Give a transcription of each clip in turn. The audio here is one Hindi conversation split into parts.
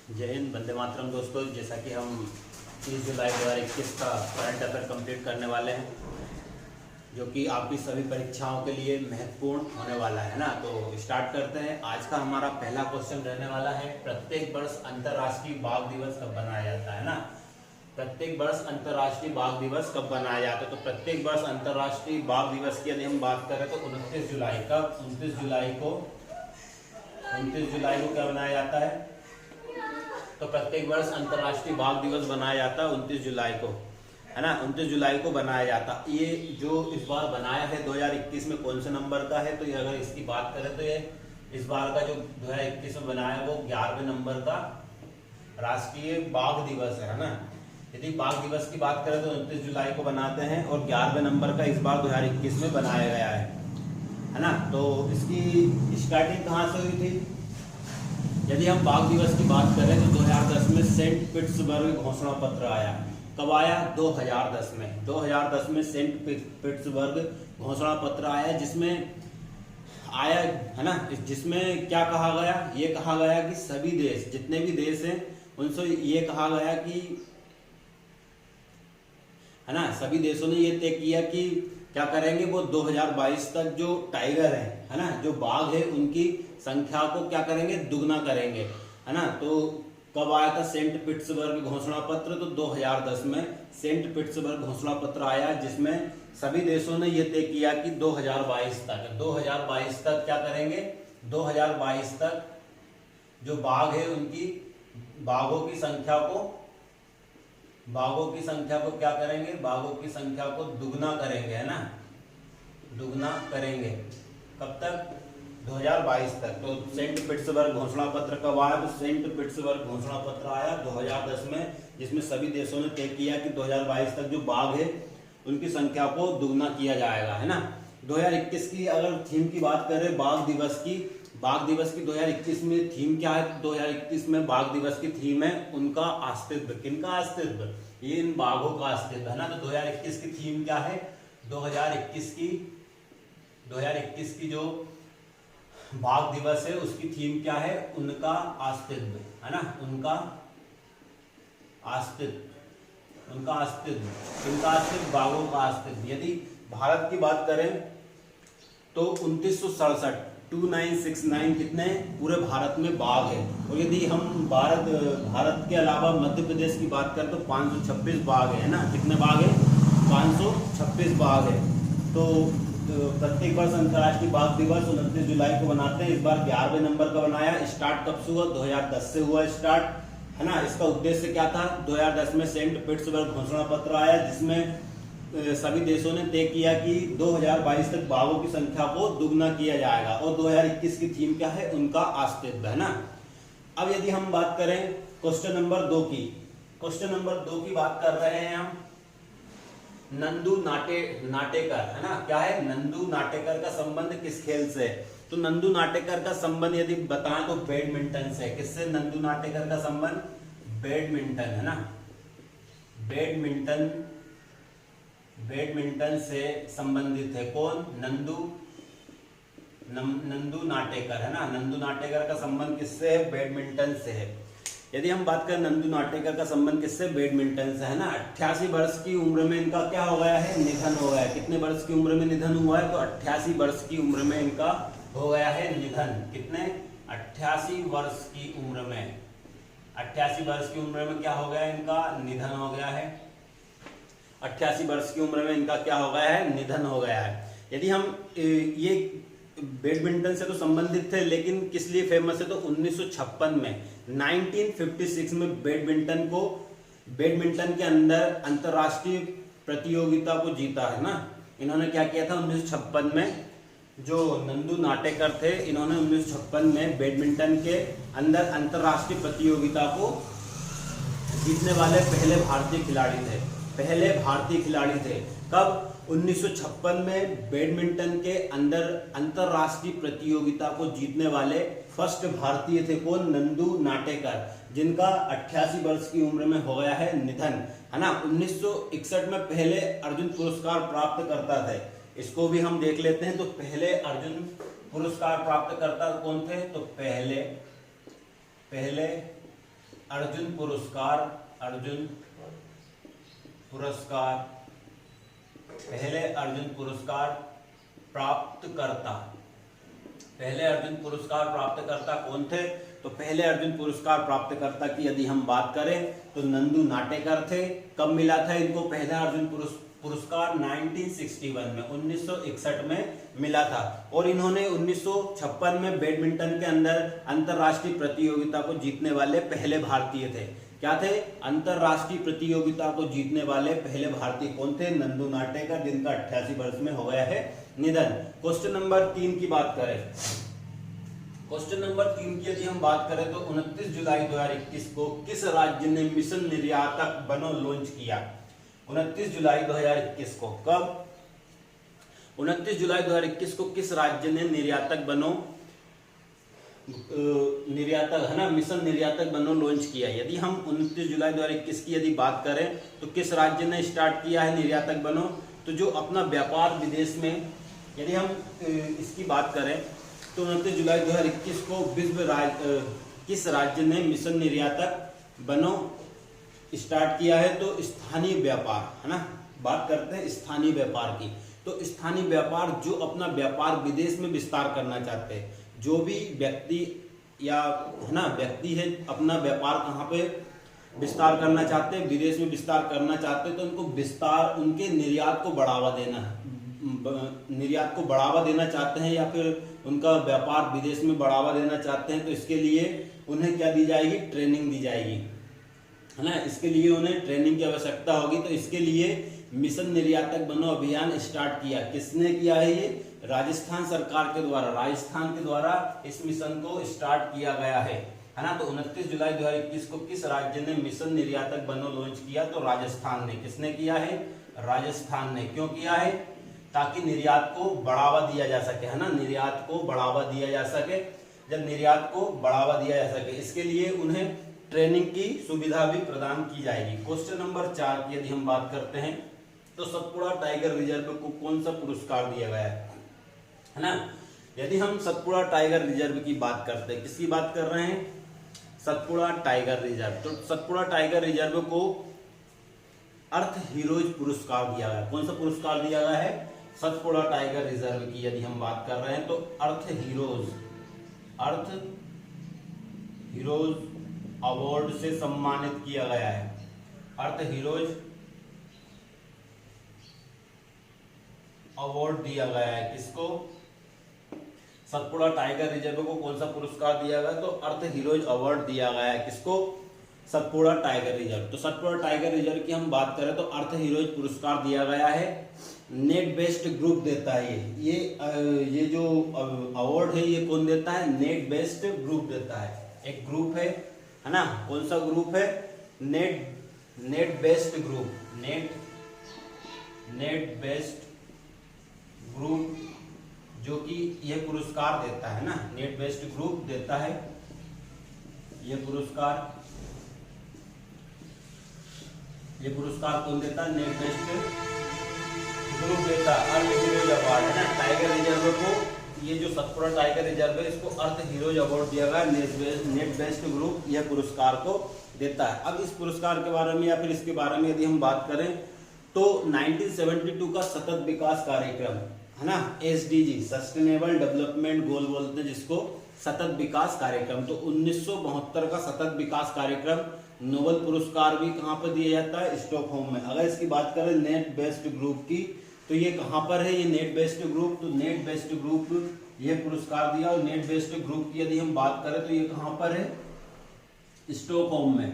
जय हिंद, वंदे मातरम। दोस्तों, जैसा कि हम 30 जुलाई 2021 का करंट अफेयर कंप्लीट करने वाले हैं, जो कि आपकी सभी परीक्षाओं के लिए महत्वपूर्ण होने वाला है ना। तो स्टार्ट करते हैं। आज का हमारा पहला क्वेश्चन रहने वाला है, प्रत्येक वर्ष अंतर्राष्ट्रीय बाघ दिवस कब मनाया जाता है ना। प्रत्येक वर्ष अंतर्राष्ट्रीय बाघ दिवस कब मनाया जाता है? तो प्रत्येक वर्ष अंतर्राष्ट्रीय बाघ दिवस की यदि हम बात करें तो 29 जुलाई का 29 जुलाई को क्या मनाया जाता है? तो प्रत्येक वर्ष अंतर्राष्ट्रीय बाघ दिवस बनाया जाता है 29 जुलाई को, है ना। 29 जुलाई को बनाया जाता। ये जो इस बार बनाया है 2021 में कौन से नंबर का है? तो ये अगर इसकी बात करें तो ये इस बार का जो 2021 में बनाया है वो 11वें नंबर का राष्ट्रीय बाघ दिवस है ना। यदि बाघ दिवस की बात करें तो 29 जुलाई को बनाते हैं और 11वें नंबर का इस बार 2021 में बनाया गया है ना। तो इसकी स्टार्टिंग कहाँ से हुई थी? यदि हम बाघ दिवस की बात करें तो 2010 में सेंट पीटर्सबर्ग घोषणा पत्र आया। कब आया? 2010 में। 2010 में सेंट पीटर्सबर्ग घोषणा पत्र आया, जिसमें आया है ना, जिसमें क्या कहा गया? ये कहा गया कि सभी देश, जितने भी देश हैं, उनसे ये कहा गया कि, है ना, सभी देशों ने ये तय किया कि क्या करेंगे, वो 2022 तक जो टाइगर है ना, जो बाघ है, उनकी संख्या को क्या करेंगे? दुगना करेंगे, है ना। तो कब आया था सेंट पीटर्सबर्ग घोषणा पत्र? तो 2010 में सेंट पीटर्सबर्ग घोषणा पत्र आया, जिसमें सभी देशों ने यह तय किया कि 2022 तक क्या करेंगे? 2022 तक जो बाघ है उनकी बाघों की संख्या को क्या करेंगे? बाघों की संख्या को दुगना करेंगे, है ना, दुगना करेंगे। कब तक? 2022 तक। तो सेंट पीटर्सबर्ग घोषणा पत्र कब आया? तो सेंट पीटर्सबर्ग घोषणा पत्र आया 2010 में, जिसमें सभी देशों ने तय किया कि 2022 तक जो बाघ है उनकी संख्या को दुगना किया जाएगा, है ना। 2021 की अगर थीम की बात करें बाघ दिवस की 2021 में थीम क्या है? 2021 में बाघ दिवस की थीम है उनका अस्तित्व। किनका अस्तित्व? ये इन बाघों का अस्तित्व, है ना। तो 2021 की थीम क्या है? 2021 की जो बाघ दिवस है उसकी थीम क्या है? उनका अस्तित्व, है ना, उनका अस्तित्व बाघों का अस्तित्व। यदि भारत की बात करें तो 2969 कितने पूरे भारत में बाघ है। और यदि हम भारत के अलावा मध्य प्रदेश की बात करें तो 526 बाघ है ना। कितने बाघ है? 526 बाघ है। तो प्रत्येक वर्ष अंतर्राष्ट्रीय बाघ दिवस 29 जुलाई को बनाते हैं। इस बार 11वें नंबर का बनाया। स्टार्ट कब से हुआ? 2010 से हुआ स्टार्ट, है ना। इसका उद्देश्य क्या था? 2010 में सेंट पीटर्सबर्ग घोषणा पत्र आया, जिसमें सभी देशों ने तय किया कि 2022 तक बाघों की संख्या को दुगना किया जाएगा। और 2021 की थीम क्या है? उनका अस्तित्व, है ना। अब यदि हम बात करें क्वेश्चन नंबर 2 की बात कर रहे हैं हम नंदू नाटेकर, है ना। क्या है? नंदू नाटेकर का संबंध किस खेल से? तो नंदू नाटेकर का संबंध यदि बताएं तो बैडमिंटन से। किससे नंदू नाटेकर का संबंध? बैडमिंटन, है ना। बैडमिंटन से संबंधित है। कौन? नंदू नाटेकर, है ना। नंदू नाटेकर का संबंध किससे है? बैडमिंटन से है। यदि हम बात करें नंदू नाटेकर का संबंध किससे? बैडमिंटन से, है ना। 88 वर्ष की उम्र में इनका क्या हो गया है? निधन हो गया है। कितने वर्ष की उम्र में निधन हुआ है? तो 88 वर्ष की उम्र में इनका हो गया है निधन। कितने? 88 वर्ष की उम्र में। 88 वर्ष की उम्र में क्या हो गया? इनका निधन हो गया है। 88 वर्ष की उम्र में इनका क्या हो गया है? निधन हो गया है। यदि हम ये बैडमिंटन से तो संबंधित थे, लेकिन किस लिए फेमस है? तो 1956 में बैडमिंटन के अंदर अंतरराष्ट्रीय प्रतियोगिता को जीता, है ना। इन्होंने क्या किया था? 1956 में जो नंदू नाटेकर थे, इन्होंने 1956 में बैडमिंटन के अंदर अंतरराष्ट्रीय प्रतियोगिता को जीतने वाले पहले भारतीय खिलाड़ी थे। कब? 1956 में बैडमिंटन के अंदर अंतरराष्ट्रीय प्रतियोगिता को जीतने वाले फर्स्ट भारतीय थे। कौन? नंदू नाटेकर, जिनका 88 वर्ष की उम्र में हो गया है निधन, है ना। 1961 में पहले अर्जुन पुरस्कार प्राप्त करता थे। इसको भी हम देख लेते हैं। तो पहले अर्जुन पुरस्कार प्राप्त करता कौन थे? तो पहले अर्जुन पुरस्कार, अर्जुन पुरस्कार, पहले अर्जुन पुरस्कार प्राप्तकर्ता, पहले अर्जुन पुरस्कार प्राप्तकर्ता कौन थे? तो पहले अर्जुन पुरस्कार प्राप्तकर्ता की यदि हम बात करें तो नंदू नाटेकर थे। कब मिला था इनको पहला अर्जुन पुरस्कार? 1961 में, 1961 में मिला था। और इन्होंने 1956 में बैडमिंटन के अंदर अंतरराष्ट्रीय प्रतियोगिता को जीतने वाले पहले भारतीय थे। क्या थे? अंतरराष्ट्रीय प्रतियोगिता को जीतने वाले पहले भारतीय कौन थे? नंदू नाटेकर, जिनका 88 वर्ष में हो गया है निधन। क्वेश्चन नंबर 3 की बात करें, क्वेश्चन नंबर 3 की यदि हम बात करें तो 29 जुलाई 2021 को किस राज्य ने मिशन निर्यातक बनो लॉन्च किया? 29 जुलाई 2021 को, कब? 29 जुलाई 2021 को किस राज्य ने निर्यातक बनो, निर्यातक है ना, मिशन निर्यातक बनो लॉन्च किया? यदि हम 29 जुलाई 2021 की यदि बात करें तो किस राज्य ने स्टार्ट किया है निर्यातक बनो? तो जो अपना व्यापार विदेश में, यदि हम इसकी बात करें तो 29 जुलाई 2021 को किस राज्य ने मिशन निर्यातक बनो स्टार्ट किया है? तो स्थानीय व्यापार, है ना, बात करते हैं स्थानीय व्यापार की। तो स्थानीय व्यापार जो अपना व्यापार विदेश में विस्तार करना चाहते हैं, जो भी व्यक्ति या है ना व्यक्ति है अपना व्यापार कहाँ पे विस्तार करना चाहते हैं, विदेश में विस्तार करना चाहते हैं, तो उनको विस्तार, उनके निर्यात को बढ़ावा देना, निर्यात को बढ़ावा देना चाहते हैं या फिर उनका व्यापार विदेश में बढ़ावा देना चाहते हैं, तो इसके लिए उन्हें क्या दी जाएगी? ट्रेनिंग दी जाएगी, है ना। इसके लिए उन्हें ट्रेनिंग की आवश्यकता होगी। तो इसके लिए मिशन निर्यातक बनो अभियान स्टार्ट किया। किसने किया है ये? राजस्थान सरकार के द्वारा, राजस्थान के द्वारा इस मिशन को स्टार्ट किया गया है ना। तो 29 जुलाई 2021 को किस राज्य ने मिशन निर्यातक बनो लॉन्च किया? तो राजस्थान ने। किसने किया है? राजस्थान ने। क्यों किया है? ताकि निर्यात को बढ़ावा दिया जा सके, है ना, निर्यात को बढ़ावा दिया जा सके। जब निर्यात को बढ़ावा दिया जा सके, इसके लिए उन्हें ट्रेनिंग की सुविधा भी प्रदान की जाएगी। क्वेश्चन नंबर 4 की यदि हम बात करते हैं तो सतपुड़ा टाइगर रिजर्व को कौन सा पुरस्कार दिया गया है ना। यदि हम सतपुड़ा टाइगर रिजर्व की बात करते हैं, किसकी बात कर रहे हैं? Satpura tiger reserve. तो सतपुड़ा टाइगर रिजर्व को अर्थ हीरोज पुरस्कार दिया गया। कौन सा पुरस्कार दिया गया है? सतपुड़ा टाइगर रिजर्व की यदि हम बात कर रहे हैं तो अर्थ हीरोज अवार्ड से सम्मानित किया गया है। अर्थ हीरोज अवार्ड दिया गया है। किसको? सतपुड़ा टाइगर रिजर्व को कौन सा पुरस्कार दिया गया? तो अर्थ हीरोज अवार्ड दिया गया है। किसको? Satpura tiger reserve. तो सतपुड़ा टाइगर रिजर्व की हम बात करें तो अर्थ हीरोज पुरस्कार दिया गया है। नेट बेस्ड ग्रुप देता है ये जो अवार्ड है ये कौन देता है? नेट बेस्ड ग्रुप देता है। एक ग्रुप है ना, कौन सा ग्रुप है? Net based group, net based group जो कि ये पुरस्कार देता है ना, नेट बेस्ड ग्रुप देता है ये पुरस्कार। ये पुरस्कार कौन देता है? नेट बेस्ड ग्रुप देता है। अर्थ हीरोज अवार्ड है ना। टाइगर रिजर्व को, ये जो सतपुड़ा टाइगर रिजर्व है इसको अर्थ हीरोज अवार्ड दिया गया। नेट बेस्ड ग्रुप यह पुरस्कार को देता है। अब इस पुरस्कार के बारे में या फिर इसके बारे में यदि हम बात करें तो 1972 का सतत विकास कार्यक्रम है ना, SDG सस्टेनेबल डेवलपमेंट गोल बोलते हैं जिसको, सतत विकास कार्यक्रम। तो 1972 का सतत विकास कार्यक्रम नोबेल पुरस्कार भी कहाँ पर दिया जाता है? स्टॉकहोम में। अगर इसकी बात करें नेट बेस्ड ग्रुप की तो ये कहाँ पर है? ये नेट बेस्ड ग्रुप। तो नेट बेस्ड ग्रुप ये पुरस्कार दिया। और नेट बेस्ड ग्रुप की यदि हम बात करें तो ये कहाँ पर है? स्टॉकहोम में।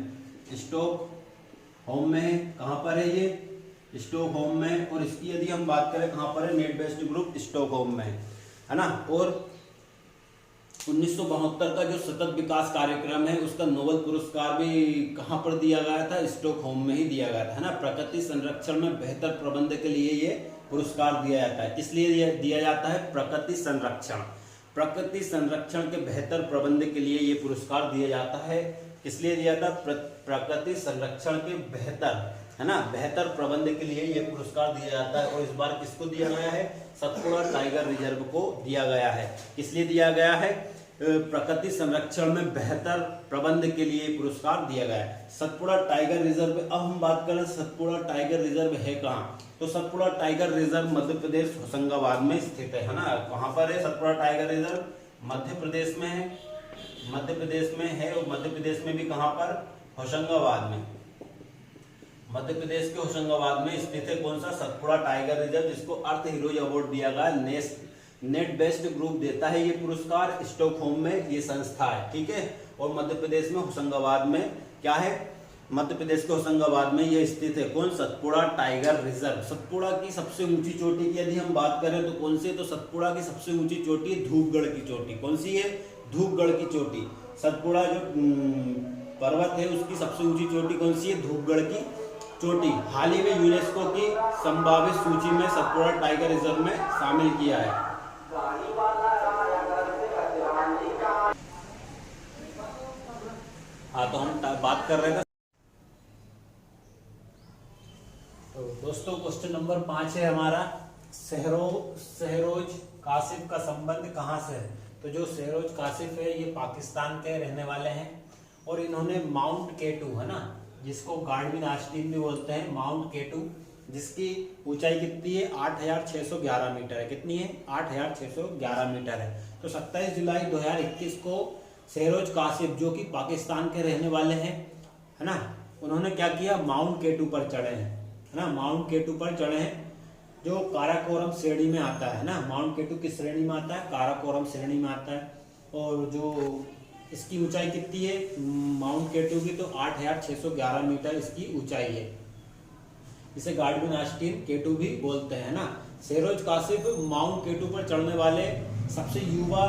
स्टॉकहोम में है। कहाँ पर है ये? स्टॉकहोम में। और इसकी यदि हम बात करें कहाँ पर है? नेट बेस्ड ग्रुप स्टॉकहोम में है ना। और 1972 का जो सतत विकास कार्यक्रम है उसका नोबेल पुरस्कार भी कहाँ पर दिया गया था? स्टॉकहोम में ही दिया गया था, है ना। प्रकृति संरक्षण में बेहतर प्रबंध के लिए ये पुरस्कार दिया जाता है। किस लिए दिया जाता है? प्रकृति संरक्षण। प्रकृति संरक्षण के बेहतर प्रबंध के लिए ये पुरस्कार दिया जाता है। किस लिए दिया था? प्रकृति संरक्षण के बेहतर, है ना, बेहतर प्रबंध के लिए ये पुरस्कार दिया जाता है। और इस बार किसको दिया गया है? सतपुड़ा टाइगर रिजर्व को दिया गया है। किस लिए दिया गया है? प्रकृति संरक्षण में बेहतर प्रबंध के लिए पुरस्कार दिया गया है। सतपुड़ा टाइगर रिजर्व, अब हम बात करें सतपुड़ा टाइगर रिजर्व है कहाँ, तो सतपुड़ा टाइगर रिजर्व मध्य प्रदेश होशंगाबाद में स्थित है ना। कहाँ पर है सतपुड़ा टाइगर रिजर्व? मध्य प्रदेश में है, मध्य प्रदेश में है। और मध्य प्रदेश में भी कहाँ पर? होशंगाबाद में। मध्य प्रदेश के होशंगाबाद में स्थित है कौन सा? सतपुड़ा टाइगर रिजर्व, जिसको अर्थ हीरोज अवार्ड दिया गया। नेट बेस्ड ग्रुप देता है ये पुरस्कार, स्टॉकहोम में ये संस्था है, ठीक है। और मध्य प्रदेश में होशंगाबाद में क्या है? मध्य प्रदेश के होशंगाबाद में ये स्थित है कौन? Satpura tiger reserve. सतपुड़ा की सबसे ऊंची चोटी की यदि हम बात करें तो कौन सी है? तो सतपुड़ा की सबसे ऊंची चोटी धूपगढ़ की चोटी। कौन सी है? धूपगढ़ की चोटी। सतपुड़ा जो पर्वत है उसकी सबसे ऊंची चोटी कौन सी है? धूपगढ़ की चोटी। हाल ही में यूनेस्को की संभावित सूची में सतपुड़ा टाइगर रिजर्व में शामिल किया है। हाँ, तो हम बात कर रहे थे। तो दोस्तों क्वेश्चन नंबर 5 है हमारा, शहरोज कासिफ का संबंध कहाँ से है? तो जो शहरोज कासिफ है ये पाकिस्तान के रहने वाले हैं और इन्होंने माउंट केटू है ना, जिसको गार्डविन आस्टीन भी बोलते हैं, माउंट केटू, जिसकी ऊंचाई कितनी है? 8611 मीटर है। कितनी है? 8611 मीटर है। तो 27 जुलाई 2021 को शहरोज कासिफ जो कि पाकिस्तान के रहने वाले हैं है ना, उन्होंने क्या किया? माउंट केटू पर चढ़े हैं है ना, माउंट केटू पर चढ़े हैं जो काराकोरम श्रेणी में आता है ना। माउंट केटू किस श्रेणी में आता है? काराकोरम श्रेणी में आता है। और जो इसकी ऊंचाई कितनी है माउंट केटू की? तो 8611 मीटर इसकी ऊंचाई है। इसे गार्डविन आस्टीन केटू भी बोलते हैं ना। शहरोज कासिफ माउंट केटू पर चढ़ने वाले सबसे युवा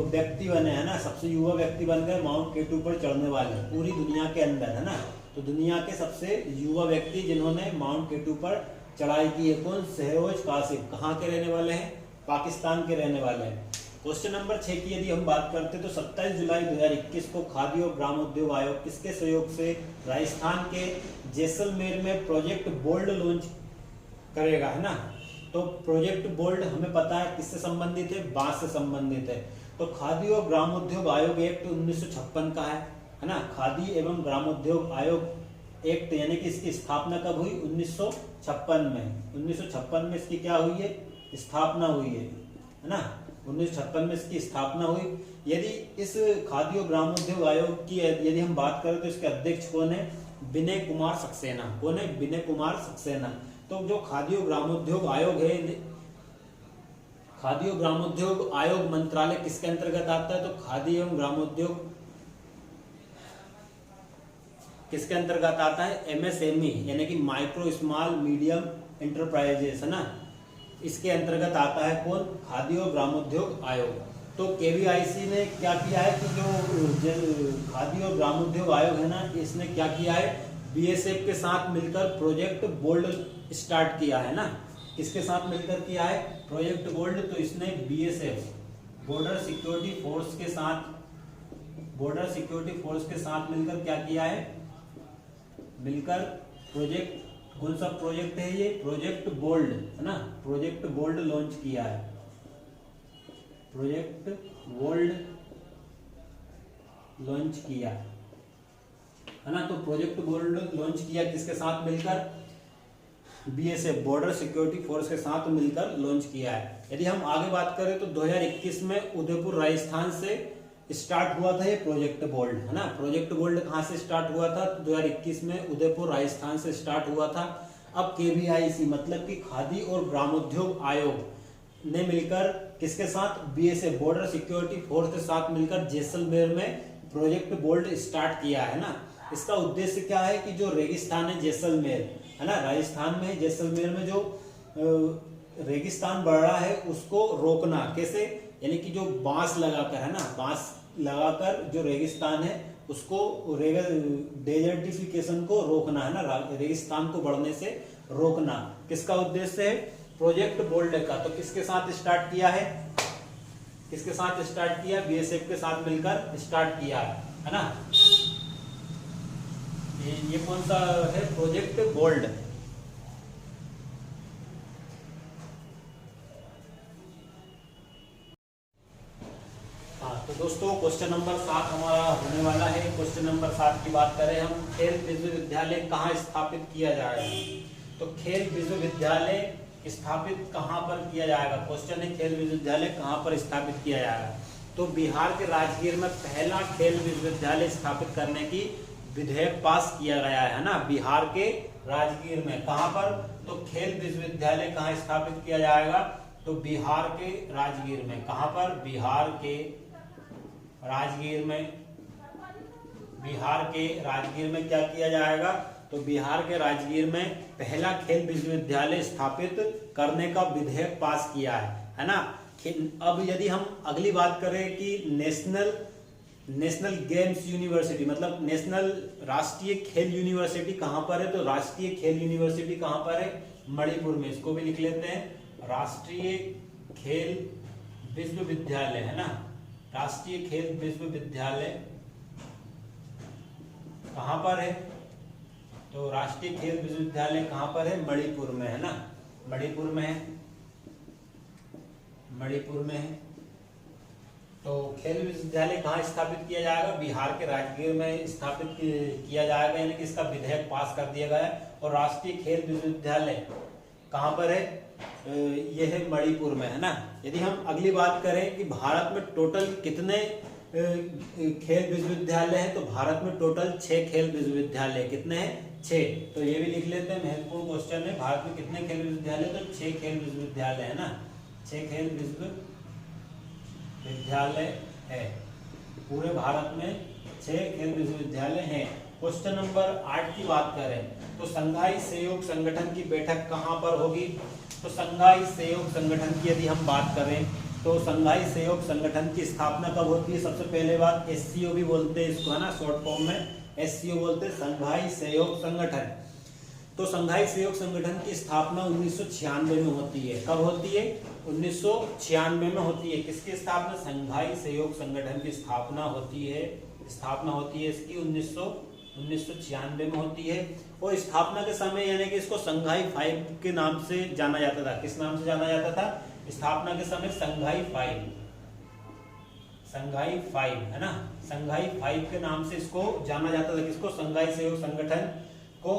व्यक्ति बने हैं ना, सबसे युवा व्यक्ति बन गए माउंट केटू पर चढ़ने वाले पूरी दुनिया के अंदर है ना। तो दुनिया के सबसे युवा व्यक्ति जिन्होंने माउंट केटू पर चढ़ाई की है कौन? शहरोज कासिफ। कहाँ के रहने वाले हैं? पाकिस्तान के रहने वाले हैं। क्वेश्चन नंबर 6 की यदि हम बात करते हैं तो 27 जुलाई 2021 को खादी और ग्रामोद्योग आयोग किसके सहयोग से राजस्थान के जैसलमेर में प्रोजेक्ट बोल्ड लॉन्च करेगा है ना। तो प्रोजेक्ट बोल्ड हमें पता है किससे संबंधित है? बांस से संबंधित है। तो खादी और ग्रामोद्योग आयोग एक्ट 1956 का है ना। खादी एवं ग्रामोद्योग आयोग एक्ट यानी कि इसकी स्थापना कब हुई? 1956 में। 1956 में इसकी क्या हुई है? स्थापना हुई है ना। 1956 में इसकी स्थापना हुई। यदि इस खादी और ग्रामोद्योग आयोग की यदि हम बात करें तो इसके अध्यक्ष कौन है? विनय कुमार सक्सेना। कौन है? विनय कुमार सक्सेना। तो जो खादी और ग्रामोद्योग आयोग है, खादी और ग्रामोद्योग आयोग मंत्रालय किसके अंतर्गत आता है? तो खादी एवं ग्रामोद्योग किसके अंतर्गत आता है? MSME यानी कि माइक्रो स्मॉल मीडियम एंटरप्राइजेस है ना, इसके अंतर्गत आता है कौन? खादी और ग्रामोद्योग आयोग। तो KVIC ने क्या किया है कि जो खादी और ग्रामोद्योग आयोग है ना, इसने क्या किया है? BSF के साथ मिलकर प्रोजेक्ट बोल्ड स्टार्ट किया है ना। किसके साथ मिलकर किया है प्रोजेक्ट बोल्ड? तो इसने BSF बॉर्डर सिक्योरिटी फोर्स के साथ मिलकर क्या किया है? मिलकर प्रोजेक्ट, कौन सा प्रोजेक्ट है ये? प्रोजेक्ट बोल्ड है ना। प्रोजेक्ट बोल्ड लॉन्च किया है। प्रोजेक्ट बोल्ड लॉन्च किया है ना। तो प्रोजेक्ट बोल्ड लॉन्च किया किसके साथ मिलकर? BSF बॉर्डर सिक्योरिटी फोर्स के साथ मिलकर लॉन्च किया है। यदि हम आगे बात करें तो 2021 में उदयपुर राजस्थान से स्टार्ट हुआ था ये प्रोजेक्ट बोल्ड है ना। प्रोजेक्ट बोल्ड कहाँ से स्टार्ट हुआ था? 2021 में उदयपुर राजस्थान से स्टार्ट हुआ था। अब KVIC मतलब कि खादी और ग्रामोद्योग आयोग ने मिलकर किसके साथ? BSF बॉर्डर सिक्योरिटी फोर्स के साथ मिलकर जैसलमेर में प्रोजेक्ट बोल्ड स्टार्ट किया है ना। इसका उद्देश्य क्या है कि जो रेगिस्तान है जैसलमेर है ना, राजस्थान में जैसलमेर में जो रेगिस्तान बढ़ रहा है उसको रोकना। कैसे? यानी कि जो बांस लगाकर है ना, बांस लगाकर जो रेगिस्तान है उसको डेजर्टिफिकेशन को रोकना है ना, रेगिस्तान को बढ़ने से रोकना। किसका उद्देश्य है? प्रोजेक्ट बोल्ड का। तो किसके साथ स्टार्ट किया है? किसके साथ स्टार्ट किया? BSF के साथ मिलकर स्टार्ट किया है ना। ये कौन सा है? Project bold. हाँ, तो दोस्तों क्वेश्चन नंबर 7 हमारा होने वाला है। क्वेश्चन नंबर 7 की बात करें हम, खेल विश्वविद्यालय कहाँ स्थापित किया जाएगा। तो खेल विश्वविद्यालय स्थापित कहाँ पर किया जाएगा। क्वेश्चन है खेल विश्वविद्यालय कहाँ पर स्थापित किया जाएगा। तो बिहार के राजगीर में पहला खेल विश्वविद्यालय स्थापित करने की विधेयक पास किया गया है ना। बिहार के राजगीर में कहाँ पर, तो खेल विश्वविद्यालय कहाँ स्थापित किया जाएगा, तो बिहार के राजगीर में। कहाँ पर, बिहार के राजगीर में। बिहार के राजगीर में क्या किया जाएगा, तो बिहार के राजगीर में पहला खेल विश्वविद्यालय स्थापित करने का विधेयक पास किया है ना। अब यदि हम अगली बात करें कि नेशनल गेम्स यूनिवर्सिटी, मतलब नेशनल राष्ट्रीय खेल यूनिवर्सिटी कहाँ पर है, तो राष्ट्रीय खेल यूनिवर्सिटी कहाँ पर है, मणिपुर में। इसको भी लिख लेते हैं, राष्ट्रीय खेल विश्वविद्यालय है ना। राष्ट्रीय खेल विश्वविद्यालय कहाँ पर है, तो राष्ट्रीय खेल विश्वविद्यालय कहाँ पर है, मणिपुर में है ना। मणिपुर में है, मणिपुर में है। तो खेल विश्वविद्यालय कहाँ स्थापित किया जाएगा, बिहार के राजगीर में स्थापित किया जाएगा, यानी कि इसका विधेयक पास कर दिया गया है। और राष्ट्रीय खेल विश्वविद्यालय कहाँ पर है, यह है मणिपुर में है ना। यदि हम अगली बात करें कि भारत में टोटल कितने खेल विश्वविद्यालय हैं, तो भारत में टोटल 6 खेल विश्वविद्यालय। कितने हैं, 6। तो ये भी लिख लेते हैं, महत्वपूर्ण क्वेश्चन है। भारत में कितने खेल विश्वविद्यालय, तो 6 खेल विश्वविद्यालय है ना। 6 खेल विश्वविद्यालय है, पूरे भारत में 6 खेल विश्वविद्यालय हैं। क्वेश्चन नंबर 8 की बात करें तो संघाई सहयोग संगठन की बैठक कहाँ पर होगी। तो संघाई सहयोग संगठन की यदि हम बात करें तो संघाई सहयोग संगठन की स्थापना कब होती है। सबसे पहले बात SCO भी बोलते हैं इसको है ना, शॉर्ट फॉर्म में SCO बोलते हैं, संघाई सहयोग संगठन। तो संघाई सहयोग संगठन की स्थापना 1996 में होती है। कब होती है, 1996 में होती है। किसकी स्थापना, संघाई सहयोग संगठन की स्थापना होती है। स्थापना होती है इसकी 1996 में होती है। और स्थापना के समय यानी कि इसको संघाई 5 के नाम से जाना जाता था। किस नाम से जाना जाता था, स्थापना के समय संघाई 5, संघाई 5 है ना। संघाई 5 के नाम से इसको जाना जाता था। किसको, संघाई सहयोग संगठन को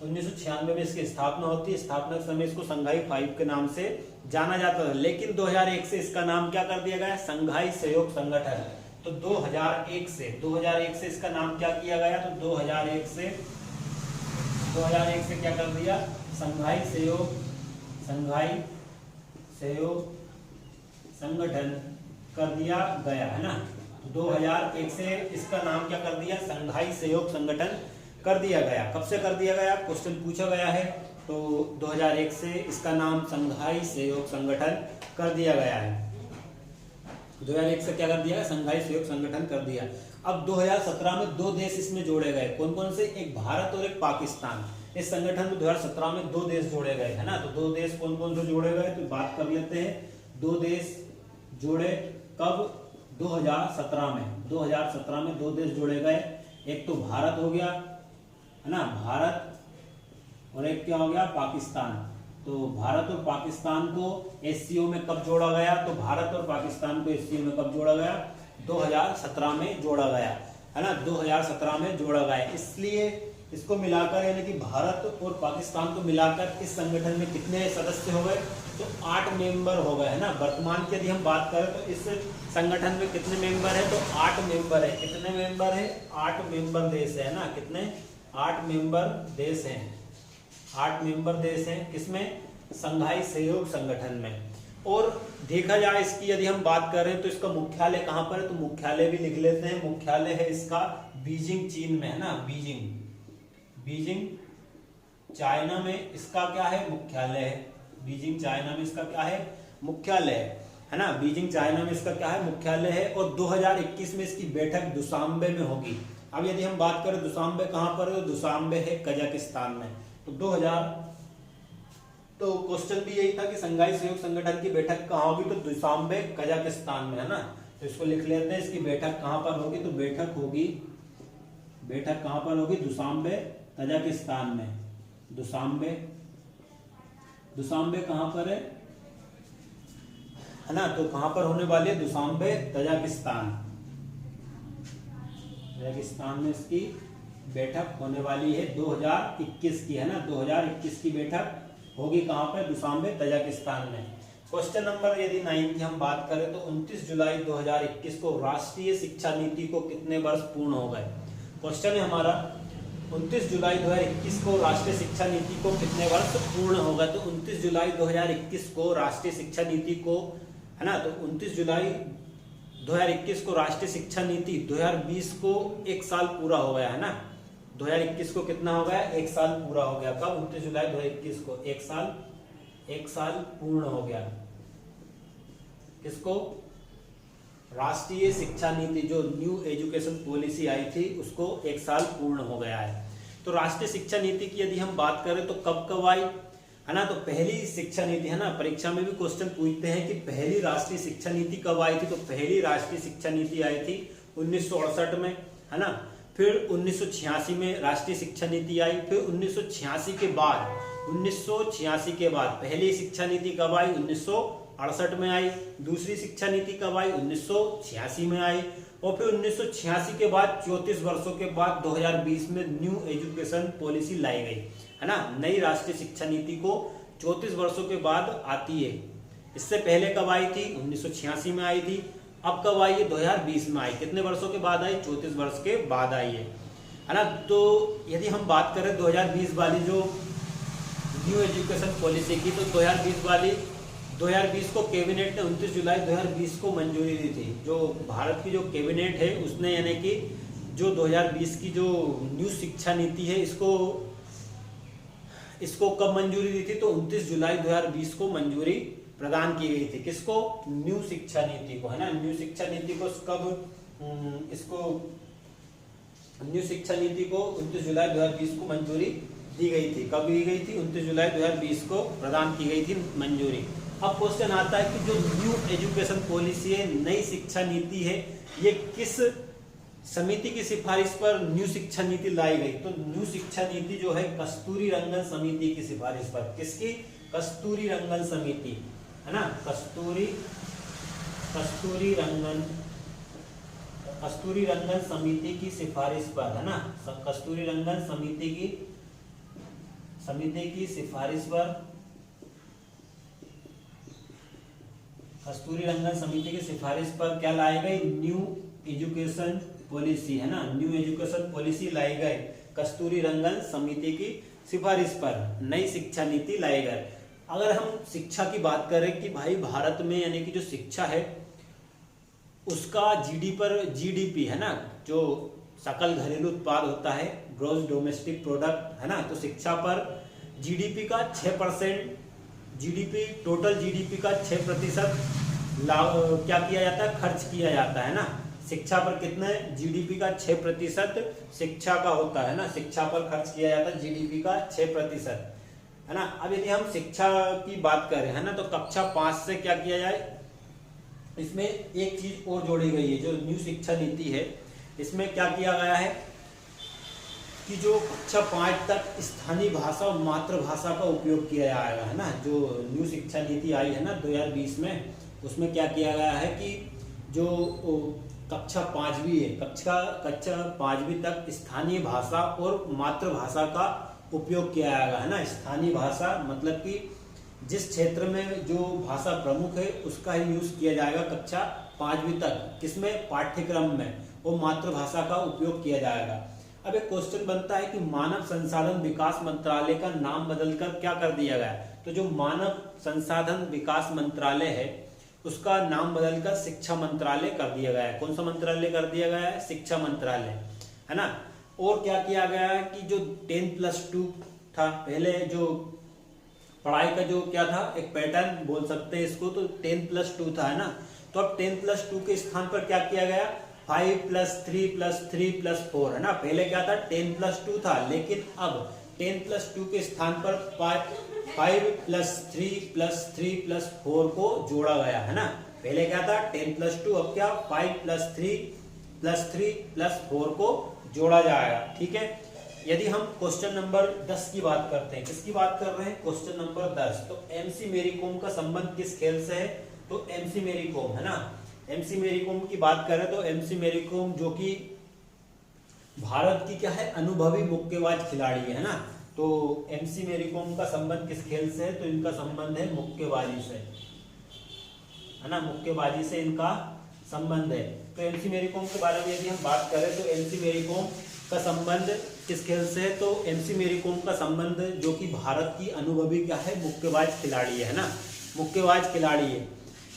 1996 में इसकी स्थापना होती है। स्थापना के समय इसको संघाई 5 के नाम से जाना जाता था। लेकिन 2001 से इसका नाम क्या कर दिया गया, संघाई सहयोग संगठन। तो 2001 से इसका नाम क्या किया गया, तो 2001 से क्या कर दिया, संघाई सहयोग संगठन कर दिया गया है ना। 2001 से इसका नाम क्या कर दिया, संघाई सहयोग संगठन कर दिया गया। कब से कर दिया गया, क्वेश्चन पूछा गया है। तो 2001 से इसका नाम संघाई सहयोग संगठन कर दिया गया है। 2001 से क्या कर दिया, संघाई सहयोग संगठन कर दिया। अब 2017 में 2 देश इसमें जोड़े गए। कौन कौन से, एक भारत और एक पाकिस्तान। इस संगठन में 2017 में 2 देश जोड़े गए है ना। तो 2 देश कौन कौन से जोड़े गए, तो बात कर लेते हैं। 2 देश जोड़े कब, 2017 में। 2017 में 2 देश जोड़े गए। एक तो भारत हो गया है ना, भारत, और एक क्या हो गया, पाकिस्तान। तो भारत और पाकिस्तान को SCO में कब जोड़ा गया, तो भारत और पाकिस्तान को SCO में कब जोड़ा गया, 2017 में जोड़ा गया है ना। 2017 में जोड़ा गया, इसलिए इसको मिलाकर यानी कि भारत और पाकिस्तान को मिलाकर इस संगठन में कितने सदस्य हो गए, तो 8 मेंबर हो गए है ना। वर्तमान की यदि हम बात करें तो इस संगठन में कितने मेंबर है, तो 8 मेंबर है। कितने मेंबर है, 8 मेंबर देश है ना। कितने, 8 मेंबर देश हैं। 8 मेंबर देश हैं किसमें, संघाई सहयोग संगठन में। और देखा जाए इसकी यदि हम बात करें तो इसका मुख्यालय कहाँ पर है, तो मुख्यालय भी लिख लेते हैं। मुख्यालय है इसका बीजिंग, चीन में है ना। बीजिंग चाइना में इसका क्या है, मुख्यालय है। बीजिंग चाइना में इसका क्या है, मुख्यालय है ना। बीजिंग चाइना में इसका क्या है, मुख्यालय है। और 2021 में इसकी बैठक दुशांबे में होगी। अब यदि हम बात करें दुशांबे कहाँ पर है, तो दुशांबे है कजाकिस्तान में। तो क्वेश्चन भी यही था कि संघाई सहयोग संगठन की बैठक कहाँ होगी, तो दुशांबे कजाकिस्तान में है ना। तो इसको लिख लेते हैं, इसकी बैठक कहाँ पर होगी, तो बैठक कहाँ पर होगी, दुशांबे कजाकिस्तान में। दुशांबे कहाँ पर है ना, तो कहाँ पर होने वाली है, दुशांबे कजाकिस्तान। तजाकिस्तान में इसकी बैठक होने वाली है 2021 की, है ना, 2021 की बैठक होगी कहाँ पे, दुशांबे तजाकिस्तान में। क्वेश्चन नंबर यदि 9 की हम बात करें तो 29 जुलाई 2021 को राष्ट्रीय शिक्षा नीति को कितने वर्ष पूर्ण हो गए। क्वेश्चन है हमारा 29 जुलाई 2021 को राष्ट्रीय शिक्षा नीति को कितने वर्ष पूर्ण हो गए। तो 29 जुलाई 2021 को राष्ट्रीय शिक्षा नीति को, है ना, तो 29 जुलाई 2021 को राष्ट्रीय शिक्षा नीति 2020 को 1 साल पूरा हो गया, है ना। 2021 को कितना हो गया, 1 साल पूरा हो गया। कब, 29 जुलाई 2021 को 1 साल पूर्ण हो गया। किसको, राष्ट्रीय शिक्षा नीति जो न्यू एजुकेशन पॉलिसी आई थी उसको 1 साल पूर्ण हो गया है। तो राष्ट्रीय शिक्षा नीति की यदि हम बात करें तो कब कब आई, है ना, तो पहली शिक्षा नीति, है ना, परीक्षा में भी क्वेश्चन पूछते हैं कि पहली राष्ट्रीय शिक्षा नीति कब आई थी। तो पहली राष्ट्रीय शिक्षा नीति आई थी 1968 में, है ना। फिर 1986 में राष्ट्रीय शिक्षा नीति आई। फिर 1986 के बाद पहली शिक्षा नीति कब आई, 1968 में आई। दूसरी शिक्षा नीति कब आई, 1986 में आई। और फिर 1986 के बाद 34 वर्षों के बाद 2020 में न्यू एजुकेशन पॉलिसी लाई गई, है ना। नई राष्ट्रीय शिक्षा नीति को 34 वर्षों के बाद आती है। इससे पहले कब आई थी, 1986 में आई थी। अब कब आई है, 2020 में आई। कितने वर्षों के बाद आई, 34 वर्ष के बाद आई है ना। तो यदि हम बात करें 2020 वाली जो न्यू एजुकेशन पॉलिसी की, तो 2020 को कैबिनेट ने 29 जुलाई 2020 को मंजूरी दी थी। जो भारत की जो कैबिनेट है उसने, यानी कि जो 2020 की जो न्यू शिक्षा नीति है इसको कब मंजूरी दी थी, तो 29 जुलाई 2020 को मंजूरी प्रदान की गई थी। किसको, न्यू शिक्षा नीति को, है ना। न्यू शिक्षा नीति को कब, इसको न्यू शिक्षा नीति को 29 जुलाई 2020 को मंजूरी दी गई थी। कब दी गई थी, 29 जुलाई 2020 को प्रदान की गई थी मंजूरी। अब क्वेश्चन आता है कि जो न्यू एजुकेशन पॉलिसी है, नई शिक्षा नीति है, ये किस समिति की सिफारिश पर न्यू शिक्षा नीति लाई गई। तो न्यू शिक्षा नीति जो है कस्तूरी रंगन समिति की सिफारिश पर। किसकी, कस्तूरी रंगन समिति, है ना, कस्तूरी रंगन समिति की सिफारिश पर, है ना। कस्तूरी रंगन समिति की सिफारिश पर, कस्तूरी रंगन समिति की सिफारिश पर क्या लाई गई, न्यू एजुकेशन पॉलिसी, है ना। न्यू एजुकेशन पॉलिसी लाई गई कस्तूरी रंगन समिति की सिफारिश पर। नई शिक्षा नीति लाई गई। अगर हम शिक्षा की बात करें कि भाई भारत में, यानी कि जो शिक्षा है उसका जीडीपी, है ना, जो सकल घरेलू उत्पाद होता है, ग्रॉस डोमेस्टिक प्रोडक्ट, है ना, तो शिक्षा पर जीडीपी का 6%, टोटल जीडीपी का 6% क्या किया जाता है, खर्च किया जाता है ना। शिक्षा पर कितने, जीडीपी का 6% शिक्षा का होता है ना, शिक्षा पर खर्च किया जाता है जीडीपी का 6%, है ना। अब यदि हम शिक्षा की बात करें, है ना, तो कक्षा 5 से क्या किया जाए, इसमें एक चीज और जोड़ी गई है। जो न्यू शिक्षा नीति है इसमें क्या किया गया है कि जो कक्षा 5 तक स्थानीय भाषा और मातृभाषा का उपयोग किया जाएगा, है ना। जो न्यू शिक्षा नीति आई है ना 2020 में, उसमें क्या किया गया है कि जो कक्षा 5वीं है, कक्षा 5वीं तक स्थानीय भाषा और मातृभाषा का उपयोग किया जाएगा, है ना। स्थानीय भाषा मतलब कि जिस क्षेत्र में जो भाषा प्रमुख है उसका ही यूज किया जाएगा कक्षा 5वीं तक, किसमें, पाठ्यक्रम में, और मातृभाषा का उपयोग किया जाएगा। अब एक क्वेश्चन बनता है कि मानव संसाधन विकास मंत्रालय का नाम बदलकर क्या कर दिया गया। तो जो मानव संसाधन विकास मंत्रालय है उसका नाम बदलकर शिक्षा मंत्रालय कर दिया गया है। कौन सा मंत्रालय कर दिया गया है, शिक्षा मंत्रालय, है ना। और क्या किया गया है कि जो 10+2 था, पहले जो पढ़ाई का जो क्या था, एक पैटर्न बोल सकते हैं इसको, तो 10+2 था, है ना। तो अब 10+2 के स्थान पर क्या किया गया, 5+3+3+4, है ना। पहले क्या था, 10+2 था, लेकिन अब 10+2 के स्थान पर 5+3+3+4 को जोड़ा गया, है ना। पहले क्या था, 10+2, अब क्या 5+3+3+4 को जोड़ा जाएगा, ठीक है। यदि हम क्वेश्चन नंबर 10 की बात करते हैं, किसकी बात कर रहे हैं, क्वेश्चन नंबर 10, तो एमसी मेरी कॉम का संबंध किस खेल से है, तो एमसी मेरी कॉम, है ना। एमसी मेरी कॉम की बात करें तो एमसी मेरी कॉम जो कि भारत की क्या है, अनुभवी मुक्केबाज खिलाड़ी है ना। तो एमसी मैरी कॉम का संबंध किस खेल से है, तो इनका संबंध है मुक्केबाजी से, है ना, मुक्केबाजी से इनका संबंध है। तो एमसी मैरी कॉम के बारे में यदि हम बात करें तो एमसी मैरी कॉम का संबंध किस खेल से है, तो एमसी मैरी कॉम का संबंध जो कि भारत की अनुभवी क्या है, मुक्केबाज खिलाड़ी है ना, मुक्केबाज खिलाड़ी है।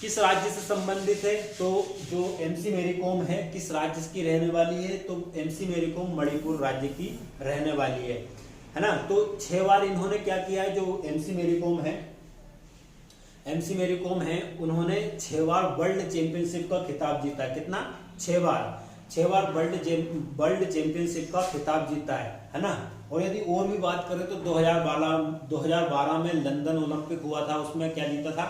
किस राज्य से संबंधित है, तो जो एमसी मैरी कॉम है किस राज्य की रहने वाली है, तो एमसी मैरी कॉम मणिपुर राज्य की रहने वाली है ना। तो 6 बार इन्होंने क्या किया है, जो एमसी मैरी कॉम है, एमसी मैरी कॉम है, उन्होंने 6 बार वर्ल्ड चैंपियनशिप का खिताब जीता है। कितना, 6 बार वर्ल्ड चैंपियनशिप का खिताब जीता है ना। और यदि और भी बात करें तो 2012 में लंदन ओलंपिक हुआ था, उसमें क्या जीता था,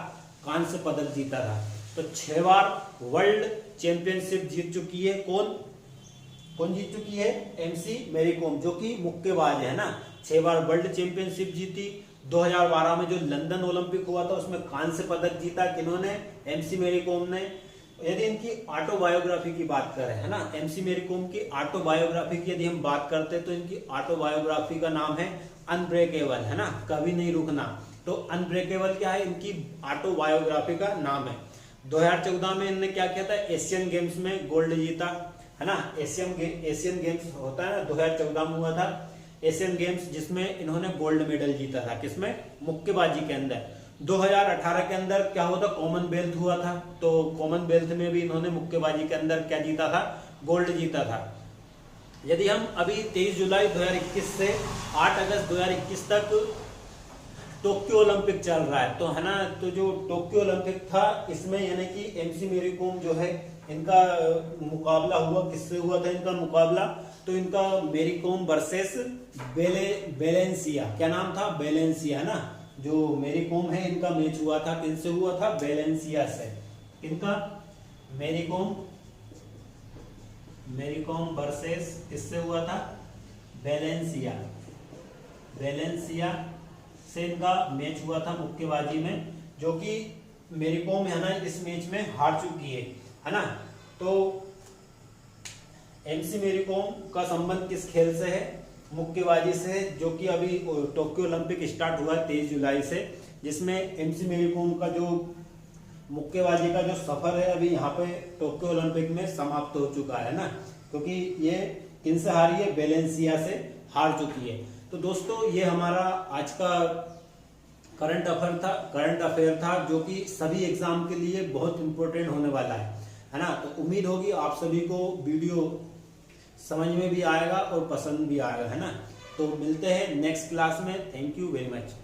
कांस्य पदक जीता था। तो 6 बार वर्ल्ड चैंपियनशिप जीत चुकी है, कौन जीत चुकी है, एमसी मैरी कॉम, जो कि मुक्केबाज है ना। 6 बार वर्ल्ड चैंपियनशिप जीती, 2012 में जो लंदन ओलंपिक हुआ था उसमें कांस्य पदक जीता, किन्होंने, एमसी मैरी कॉम ने। यदि इनकी ऑटोबायोग्राफी की बात करें, है ना, एमसी मैरी कॉम की ऑटोबायोग्राफी की यदि हम बात करते हैं तो इनकी ऑटोबायोग्राफी का नाम है अनब्रेकेबल, है ना, कभी नहीं रुकना। तो अनब्रेकेबल क्या है, इनकी ऑटोबायोग्राफी का नाम है। 2014 में इन्होंने क्या किया था, एशियन गेम्स में गोल्ड जीता, है ना। एशियन गेम्स होता है ना, 2014 में हुआ था एशियन गेम्स, जिसमें इन्होंने गोल्ड मेडल जीता था, किसमें, मुक्केबाजी के अंदर। 2018 के अंदर क्या हुआ था, कॉमनवेल्थ हुआ था, तो कॉमनवेल्थ में भी इन्होंने मुक्केबाजी के अंदर क्या जीता था, गोल्ड जीता था। यदि हम अभी 23 जुलाई 2021 से 8 अगस्त 2021 तक टोक्यो ओलंपिक चल रहा है, तो है ना, तो जो टोक्यो ओलंपिक था इसमें यानी कि एमसी मैरी कॉम जो है, इनका मुकाबला हुआ, किससे हुआ था इनका मुकाबला, तो इनका मैरी कॉम वर्सेस बेलेंसिया, क्या नाम था, बेलेंसिया, है ना। जो मैरी कॉम है इनका मैच हुआ था, किनसे हुआ था, बेलेंसिया से। इनका मैरी कॉम वर्सेस किससे हुआ था, बेलेंसिया से इनका मैच हुआ था मुक्केबाजी में, जो कि मैरी कॉम है ना इस मैच में हार चुकी है ना। तो एमसी मैरी कॉम का संबंध किस खेल से है, मुक्केबाजी से, जो कि अभी टोक्यो ओलंपिक स्टार्ट हुआ 23 जुलाई से, जिसमें एमसी मैरी कॉम का जो मुक्केबाजी का जो सफर है अभी यहाँ पे टोक्यो ओलंपिक में समाप्त हो चुका है ना, क्योंकि ये किनसे हारी है, बेलेंसिया से हार चुकी है। तो दोस्तों ये हमारा आज का करंट अफेयर था, जो कि सभी एग्जाम के लिए बहुत इंपॉर्टेंट होने वाला है ना। तो उम्मीद होगी आप सभी को वीडियो समझ में भी आएगा और पसंद भी आएगा, है ना। तो मिलते हैं नेक्स्ट क्लास में, थैंक यू वेरी मच।